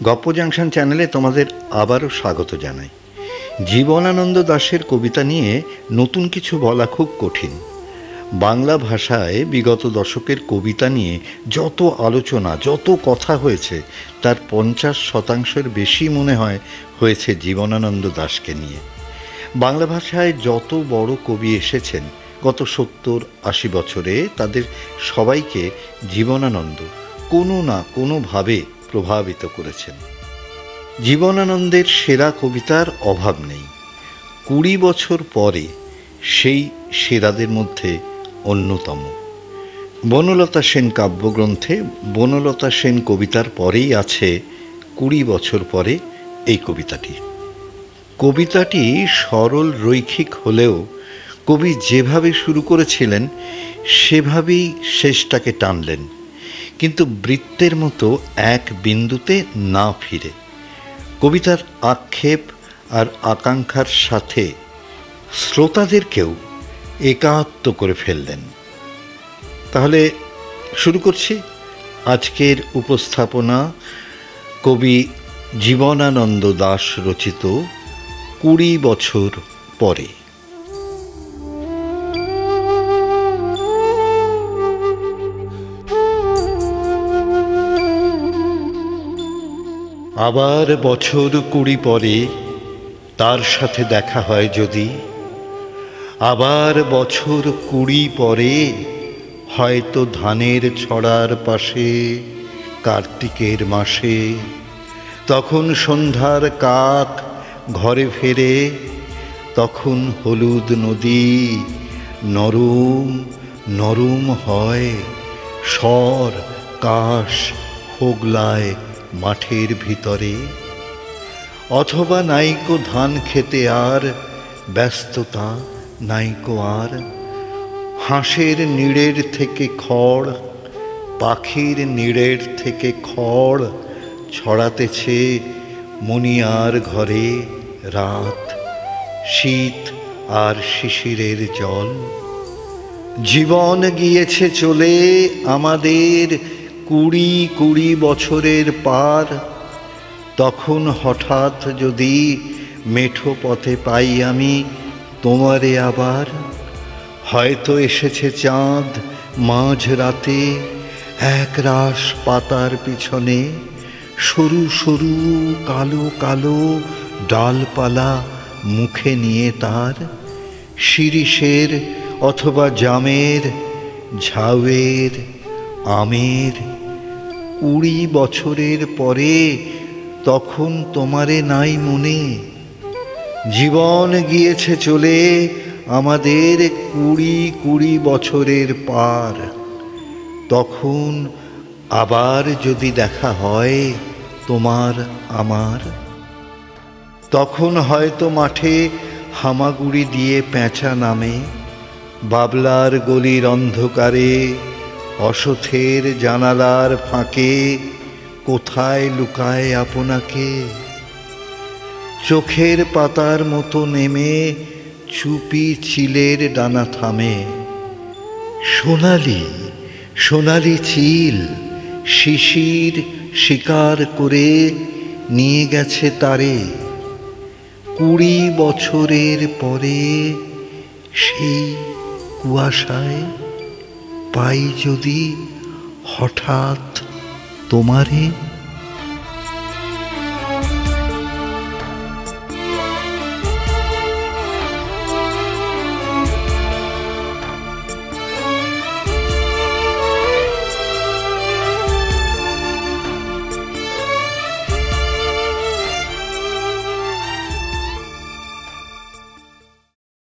গপ্প জাংশন চ্যানেলে তোমাদের আবারও স্বাগত জানাই। জীবনানন্দ দাশের কবিতা নিয়ে নতুন কিছু বলা খুব কঠিন। বাংলা ভাষায় বিগত দশকের কবিতা নিয়ে যত আলোচনা, যত কথা হয়েছে, তার 50% বেশি মনে হয় হয়েছে জীবনানন্দ দাশকে নিয়ে। বাংলা ভাষায় যত বড় কবি এসেছেন গত 70-80 বছরে, তাদের সবাইকে জীবনানন্দ কোনো না কোনোভাবে প্রভাবিত করেছেন। জীবনানন্দের সেরা কবিতার অভাব নেই। 20 বছর পরে সেই সেরাদের মধ্যে অন্যতম। বনলতা সেন কাব্যগ্রন্থে বনলতা সেন কবিতার পরেই আছে 20 বছর পরে এই কবিতাটি। কবিতাটি সরল রৈখিক হলেও কবি যেভাবে শুরু করেছিলেন সেভাবেই শেষটাকে টানলেন, কিন্তু বৃত্তের মতো এক বিন্দুতে না ফিরে। কবিতার আক্ষেপ আর আকাঙ্ক্ষার সাথে শ্রোতাদেরকেও একাত্ম করে ফেললেন। তাহলে শুরু করছি আজকের উপস্থাপনা। কবি জীবনানন্দ দাশ রচিত 20 বছর পরে। আবার বছর 20 পরে তার সাথে দেখা হয় যদি, আবার বছর 20 পরে হয়তো ধানের ছড়ার পাশে কার্তিকের মাসে, তখন সন্ধ্যার কাক ঘরে ফেরে, তখন হলুদ নদী নরম নরম হয়, স্বর কাশ হোগলায় মাঠের ভিতরে। অথবা নাইকো ধান খেতে আর ব্যস্ততা নাইকো আর, হাঁসের নিড়ের থেকে খড়, পাখির নিড়ের থেকে খড় ছড়াতেছে মনিয়ার ঘরে রাত, শীত আর শিশিরের জল। জীবন গিয়েছে চলে আমাদের 20 বছরের পার, তখন হঠাৎ যদি মেঠো পথে পাই আমি তোমারে আবার, হয়তো এসেছে চাঁদ মাঝ রাতে এক রাশ পাতার পিছনে, সরু সরু কালো কালো ডালপালা মুখে নিয়ে তার, শিরিষের অথবা জামের, ঝাউয়ের, আমের। 20 বছরের পরে তখন তোমারে নাই মনে। জীবন গিয়েছে চলে আমাদের 20 বছরের পার, তখন আবার যদি দেখা হয় তোমার আমার, তখন হয়তো মাঠে হামাগুড়ি দিয়ে পেঁচা নামে, বাবলার গলির অন্ধকারে অসথের জানালার ফাঁকে কোথায় লুকায় আপনাকে। চোখের পাতার মতো নেমে চুপি চিলের ডানা থামে, সোনালি সোনালি চিল শিশির শিকার করে নিয়ে গেছে তারে। 20 বছরের পরে সেই কুয়াশায় পাই যদি হঠাৎ তোমারে।